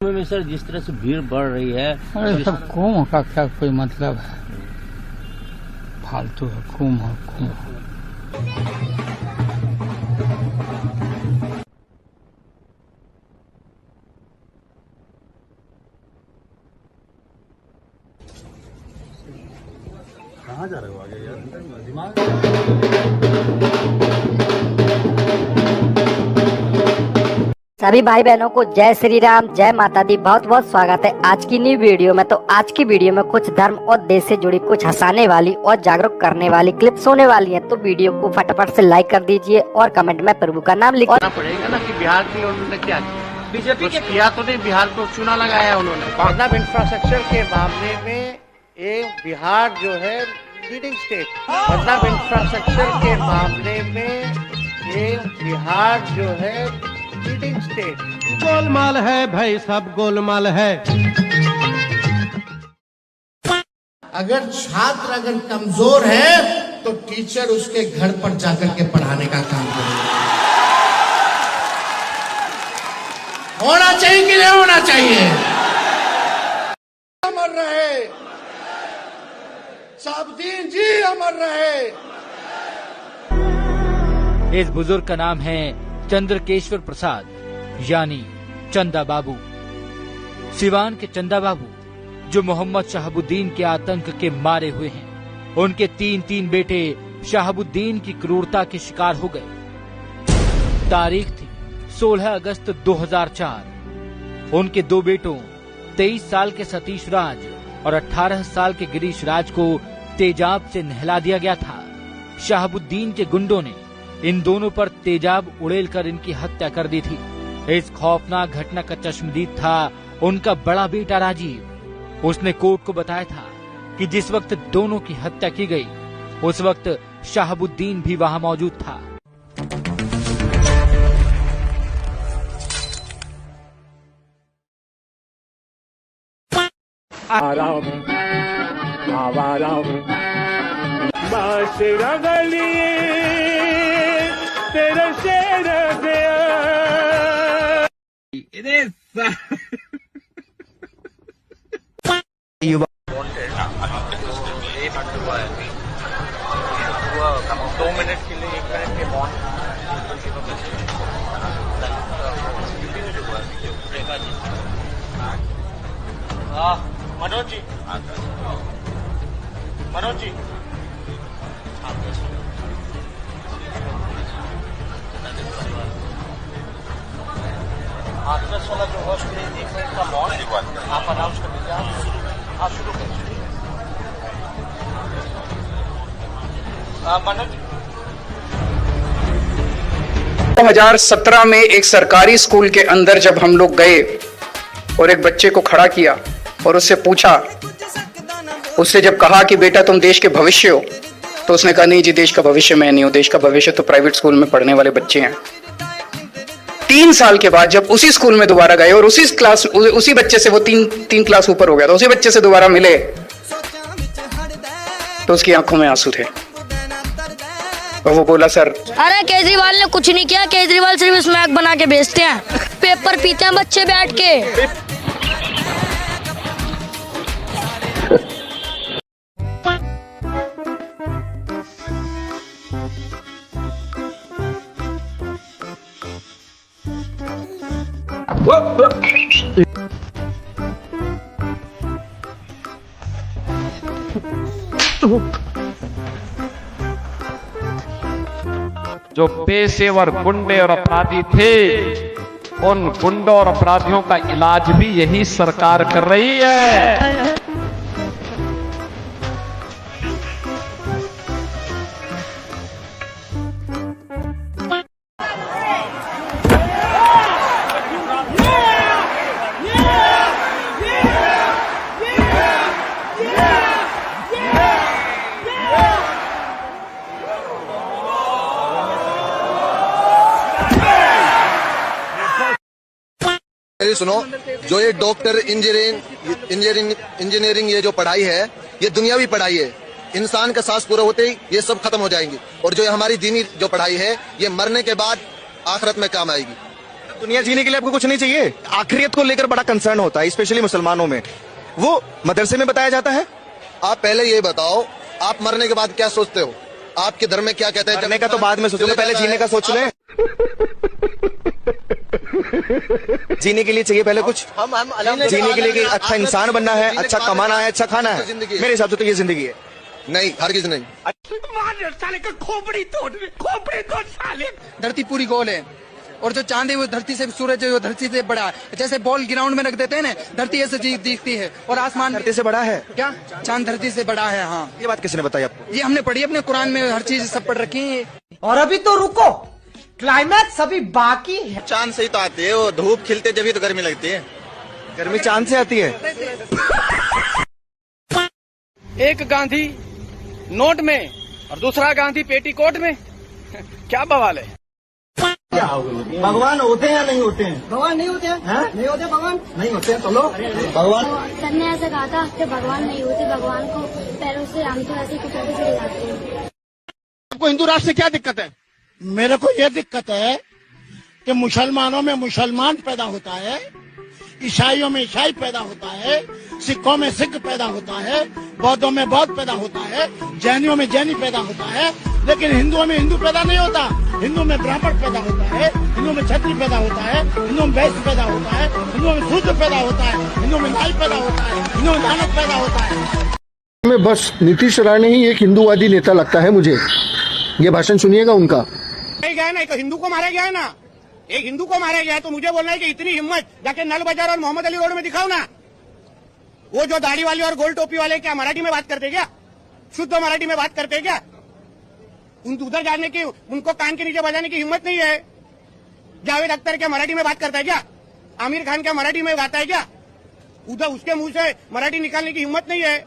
में सर जिस तरह से भीड़ बढ़ रही है, अरे सब कुंभ का क्या कोई मतलब है? फालतू है, कुंभ है कुंभ। कहाँ जा रहे हो आगे यार? दिमाग सभी भाई बहनों को जय श्री राम, जय माता दी। बहुत बहुत स्वागत है आज की न्यू वीडियो में। तो आज की वीडियो में कुछ धर्म और देश से जुड़ी कुछ हंसाने वाली और जागरूक करने वाली क्लिप्स होने वाली हैं। तो वीडियो को फटाफट से लाइक कर दीजिए और कमेंट में प्रभु का नाम लिखना पड़ेगा ना कि बिहार के लिए उन्होंने क्या बीजेपी के किया तो नहीं, बिहार को चुना लगाया उन्होंने। मतलब इंफ्रास्ट्रक्चर के मामले में ये बिहार जो है लीडिंग स्टेट, मतलब इंफ्रास्ट्रक्चर के मामले में ये बिहार जो है लीडिंग स्टेट। गोलमाल है भाई, सब गोलमाल है। अगर छात्र कमजोर है तो टीचर उसके घर पर जाकर के पढ़ाने का काम करेगा। होना चाहिए कि नहीं होना चाहिए? अमर रहे साबुद्दीन जी, अमर रहे। इस बुजुर्ग का नाम है चंद्रकेश्वर प्रसाद यानी चंदा बाबू। सिवान के चंदा बाबू जो मोहम्मद शहाबुद्दीन के आतंक के मारे हुए हैं। उनके तीन बेटे शहाबुद्दीन की क्रूरता के शिकार हो गए। तारीख थी 16 अगस्त 2004। उनके दो बेटों 23 साल के सतीश राज और 18 साल के गिरीश राज को तेजाब से नहला दिया गया था। शहाबुद्दीन के गुंडों ने इन दोनों पर तेजाब उड़ेल कर इनकी हत्या कर दी थी। इस खौफनाक घटना का चश्मदीद था उनका बड़ा बेटा राजीव। उसने कोर्ट को बताया था कि जिस वक्त दोनों की हत्या की गई उस वक्त शहाबुद्दीन भी वहां मौजूद था। तेरा शेर गया। दो मिनट के लिए, 1 मिनट के बॉन्ड मनोज जी, मनोज जी आदर्श वाला जो होस्ट है 1 मिनट का बॉन्ड आप अनाउंस कर दीजिए। आप शुरू करिए मनोज। 2017 में एक सरकारी स्कूल के अंदर जब हम लोग गए और एक बच्चे को खड़ा किया और उससे पूछा, उससे जब कहा कि बेटा तुम देश के भविष्य हो, तो उसने कहा नहीं जी, देश का भविष्य मैं नहीं हूं, देश का भविष्य तो प्राइवेट स्कूल में पढ़ने वाले बच्चे हैं। 3 साल के बाद जब उसी स्कूल में दोबारा गए और उसी बच्चे से वो तीन क्लास ऊपर हो गया, तो उसी बच्चे से दोबारा मिले तो उसकी आंखों में आंसू थे और वो बोला, सर अरे केजरीवाल ने कुछ नहीं किया, केजरीवाल सिर्फ स्मैक बना के बेचते हैं, पेपर पीते हैं बच्चे बैठ के। जो पेशेवर गुंडे और अपराधी थे, उन गुंडों और अपराधियों का इलाज भी यही सरकार कर रही है। सुनो, जो ये डॉक्टर इंजीनियरिंग ये जो पढ़ाई है, ये दुनियावी पढ़ाई है। इंसान का सांस पूरा होते ही ये सब खत्म हो जाएंगी। और जो हमारी दीनी जो पढ़ाई है, ये मरने के बाद आखिरत में काम आएगी। दुनिया जीने के लिए आपको कुछ नहीं चाहिए? आखिरियत को लेकर बड़ा कंसर्न होता है, स्पेशली मुसलमानों में। वो मदरसे में बताया जाता है। आप पहले ये बताओ, आप मरने के बाद क्या सोचते हो? आपके धर्म में क्या कहते हैं? मरने का तो बाद में सोचोगे, पहले जीने का सोच ले। जीने के लिए चाहिए पहले कुछ। जीने के लिए कि अच्छा इंसान बनना है, अच्छा कमाना है, अच्छा खाना है। मेरे हिसाब से तो ये जिंदगी है। नहीं, हरगिज नहीं। धरती पूरी गोल है और जो चांद है वो धरती से, सूरज है वो धरती से बड़ा है। जैसे बॉल ग्राउंड में रख देते हैं ना, धरती ऐसे दिखती है और आसमान धरती से बड़ा है। क्या? चांद धरती से बड़ा है। हाँ, ये बात किसने बताई आपको? ये हमने पढ़ी अपने कुरान में, हर चीज सब पढ़ रखी है। और अभी तो रुको, क्लाइमैक्स अभी बाकी है। चांद से ही तो आती है, वो धूप खिलते जब ही तो गर्मी लगती है। गर्मी चांद से आती है। एक गांधी नोट में और दूसरा गांधी पेटीकोट में, क्या बवाल है। भगवान होते हैं या नहीं होते हैं? भगवान नहीं होते हैं? नहीं होते भगवान? नहीं होते हैं तो लो भगवान। सर ने ऐसा कहा था कि भगवान नहीं होते, भगवान को पैरों से हम तो ऐसे कुचलते चले जाते हैं। आपको हिंदू राष्ट्र से क्या दिक्कत है? मेरे को यह दिक्कत है कि मुसलमानों में मुसलमान पैदा होता है, ईसाइयों में ईसाई पैदा होता है, सिखों में सिख पैदा होता है, बौद्धों में बौद्ध पैदा होता है, जैनियों में जैनी पैदा होता है, लेकिन हिंदुओं में हिंदू पैदा नहीं होता। हिंदू में ब्राह्मण पैदा होता है, हिंदू में क्षत्रिय पैदा होता है, हिंदू में वैश्य पैदा होता है, हिंदू में शूद्र पैदा होता है, हिंदू में नाई पैदा होता है, हिंदू में दानव पैदा होता है। मैं बस नीतीश राणे ही एक हिंदूवादी नेता लगता है मुझे। ये भाषण सुनिएगा उनका। गया ना, तो हिंदू को मारा गया है ना, एक हिंदू को मारा गया है, तो मुझे बोलना है कि इतनी हिम्मत जाके नल बाजार और मोहम्मद अली रोड में दिखाओ ना। वो जो दाढ़ी वाले और गोल टोपी वाले क्या मराठी में बात करते क्या? शुद्ध मराठी में बात करते क्या? उधर जाने की, उनको कान के नीचे बजाने की हिम्मत नहीं है। जावेद अख्तर क्या मराठी में बात करता है क्या? आमिर खान क्या मराठी में गाता है क्या? उधर उसके मुंह से मराठी निकालने की हिम्मत नहीं है।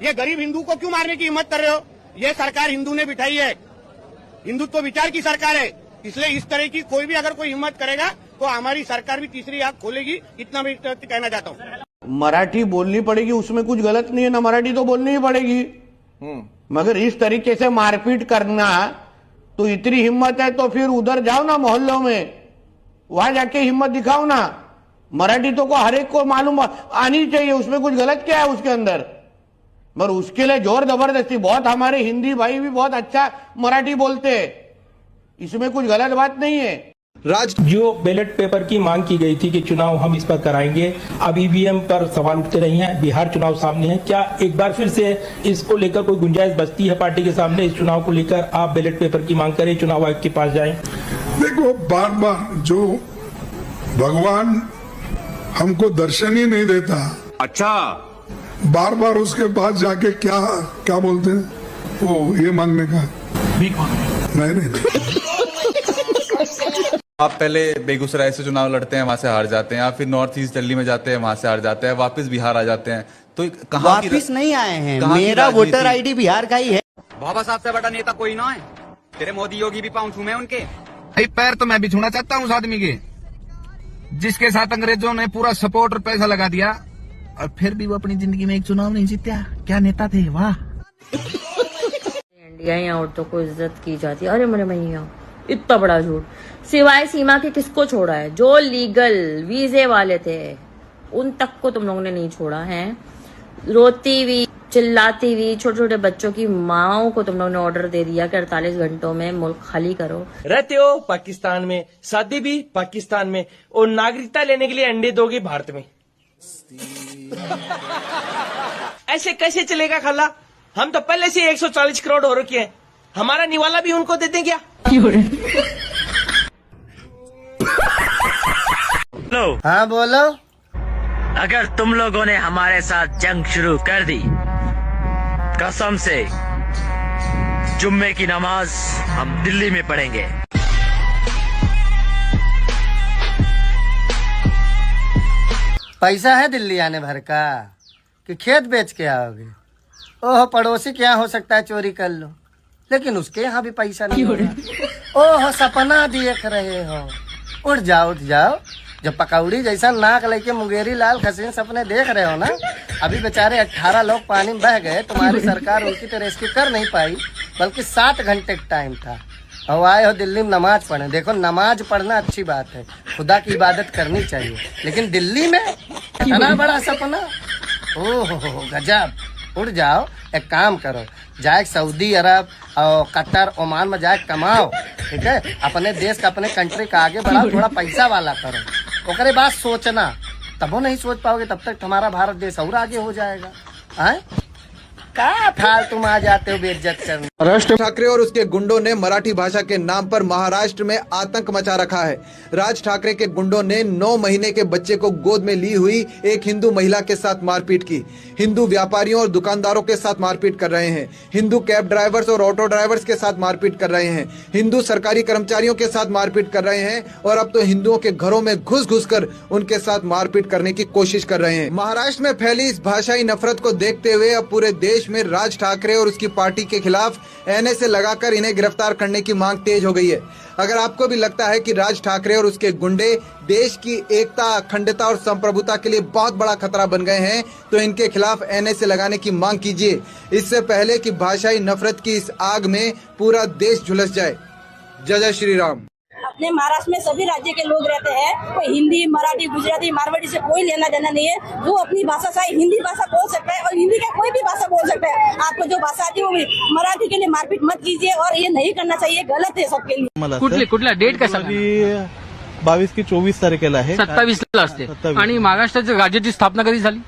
ये गरीब हिंदू को क्यों मारने की हिम्मत कर रहे हो? ये सरकार हिंदू ने बिठाई है, हिंदुत्व विचार की सरकार है, इसलिए इस तरह की कोई भी अगर कोई हिम्मत करेगा तो हमारी सरकार भी तीसरी आंख खोलेगी। इतना मैं कहना चाहता हूँ। मराठी बोलनी पड़ेगी, उसमें कुछ गलत नहीं है ना, मराठी तो बोलनी ही पड़ेगी, मगर इस तरीके से मारपीट करना, तो इतनी हिम्मत है तो फिर उधर जाओ ना मोहल्लों में, वहां जाके हिम्मत दिखाओ ना। मराठी तो को हर एक को मालूम आनी चाहिए, उसमें कुछ गलत क्या है उसके अंदर, मगर उसके लिए जोर जबरदस्ती। बहुत हमारे हिंदी भाई भी बहुत अच्छा मराठी बोलते हैं, इसमें कुछ गलत बात नहीं है। जो बैलेट पेपर की मांग की गई थी कि चुनाव हम इस पर कराएंगे, अब ईवीएम पर सवाल उठते रही हैं, बिहार चुनाव सामने है, क्या एक बार फिर से इसको लेकर कोई गुंजाइश बचती है पार्टी के सामने? इस चुनाव को लेकर आप बैलेट पेपर की मांग करें, चुनाव आयोग के पास जाएं? देखो, बार बार जो भगवान हमको दर्शन ही नहीं देता, अच्छा बार बार उसके पास जाके क्या क्या बोलते हैं वो, ये मांगने का नहीं। आप पहले बेगूसराय से चुनाव लड़ते हैं, वहां से हार जाते हैं, आप फिर नॉर्थ ईस्ट दिल्ली में जाते हैं, वहां से हार जाते हैं, वापस बिहार आ जाते हैं, तो कहाँ वापिस नहीं आए हैं। मेरा वोटर आईडी बिहार का ही है। बाबा साहब से बड़ा नेता कोई ना है, तेरे मोदी योगी भी पाँव छूमे उनके। पैर तो मैं भी छूना चाहता हूँ उस आदमी के, जिसके साथ अंग्रेजों ने पूरा सपोर्ट और पैसा लगा दिया और फिर भी वो अपनी जिंदगी में एक चुनाव नहीं जीता। क्या नेता थे, वाह। इंडिया यहाँ औरतों को इज्जत की जाती है। अरे मेरे मैया, इतना बड़ा झूठ। सिवाय सीमा के किसको छोड़ा है? जो लीगल वीजे वाले थे उन तक को तुम लोगों ने नहीं छोड़ा है। रोती हुई चिल्लाती हुई छोटे छोटे बच्चों की माओ को तुम लोगों ने ऑर्डर दे दिया कि 48 घंटों में मुल्क खाली करो। रहते हो पाकिस्तान में, शादी भी पाकिस्तान में, और नागरिकता लेने के लिए अंडे दोगे भारत में। ऐसे कैसे चलेगा खाला? हम तो पहले से 140 करोड़ हो रखे हैं, हमारा निवाला भी उनको देते क्या? हाँ बोलो। अगर तुम लोगों ने हमारे साथ जंग शुरू कर दी, कसम से जुम्मे की नमाज हम दिल्ली में पढ़ेंगे। पैसा है दिल्ली आने भर का कि खेत बेच के आओगे? ओह, पड़ोसी के यहाँ हो सकता है चोरी कर लो, लेकिन उसके यहाँ भी पैसा नहीं होगा। ओह, सपना देख रहे हो, उठ जाओ उठ जाओ। जब पकौड़ी जैसा नाक लेके मुंगेरी लाल खसीन सपने देख रहे हो ना, अभी बेचारे 18 लोग पानी में बह गए, तुम्हारी सरकार उनकी तो रेस्क्यू कर नहीं पाई, बल्कि 7 घंटे का टाइम था। और आए हो दिल्ली में नमाज पढ़े। देखो नमाज पढ़ना अच्छी बात है, खुदा की इबादत करनी चाहिए, लेकिन दिल्ली में इतना बड़ा सपना, ओहो गजब। उड़ जाओ, एक काम करो, जाए सऊदी अरब और कतर ओमान में जाए कमाओ, ठीक है, अपने देश का अपने कंट्री का आगे बढ़ाओ, थोड़ा पैसा वाला करो, ओकरे बाद सोचना। तब वो नहीं सोच पाओगे तब तक हमारा भारत देश और आगे हो जाएगा। हैं क्या फाल तुम आ जाते हो बेइज्जत करने। राज ठाकरे और उसके गुंडों ने मराठी भाषा के नाम पर महाराष्ट्र में आतंक मचा रखा है। राज ठाकरे के गुंडों ने 9 महीने के बच्चे को गोद में ली हुई एक हिंदू महिला के साथ मारपीट की। हिंदू व्यापारियों और दुकानदारों के साथ मारपीट कर रहे हैं। हिंदू कैब ड्राइवर्स और ऑटो ड्राइवर्स के साथ मारपीट कर रहे हैं। हिंदू सरकारी कर्मचारियों के साथ मारपीट कर रहे हैं और अब तो हिंदुओं के घरों में घुस घुस कर उनके साथ मारपीट करने की कोशिश कर रहे हैं। महाराष्ट्र में फैली इस भाषाई नफरत को देखते हुए अब पूरे देश में राज ठाकरे और उसकी पार्टी के खिलाफ एनएसए लगाकर इन्हें गिरफ्तार करने की मांग तेज हो गई है। अगर आपको भी लगता है कि राज ठाकरे और उसके गुंडे देश की एकता, अखंडता और संप्रभुता के लिए बहुत बड़ा खतरा बन गए हैं तो इनके खिलाफ एनएसए लगाने की मांग कीजिए, इससे पहले कि भाषाई नफरत की इस आग में पूरा देश झुलस जाए। जय जय श्री राम। अपने महाराष्ट्र में सभी राज्य के लोग रहते हैं, कोई हिंदी, मराठी, गुजराती, मारवाड़ी से कोई लेना देना नहीं है। जो अपनी भाषा से हिंदी भाषा बोल सकता है और हिंदी का कोई भी भाषा बोल सकता है। आपको जो भाषा आती है वो भी मराठी के लिए मारपीट मत कीजिए और ये नहीं करना चाहिए, गलत है सबके लिए। कुठला डेट कसा 22 की 24 तारखेला आहे, 27ला असते। आणि महाराष्ट्राच्या राज्याची स्थापना कधी झाली?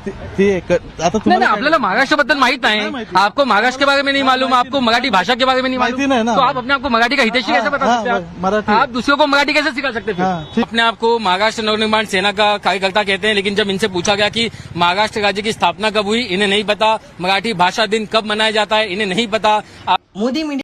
आता नहीं, आपल्याला महाराष्ट्राबद्दल माहित नहीं, आपको महाराष्ट्र के बारे में नहीं मालूम, आपको मराठी भाषा के बारे में नहीं मालूम, तो आप अपने आप को मराठी का हितैषी कैसे बता सकते हैं? आप दूसरों को मराठी कैसे सिखा सकते हैं? अपने आप को महाराष्ट्र नवनिर्माण सेना का कार्यकर्ता कहते हैं, लेकिन जब इनसे पूछा गया कि महाराष्ट्र राज्य की स्थापना कब हुई, इन्हें नहीं पता। मराठी भाषा दिन कब मनाया जाता है, इन्हें नहीं पता। मोदी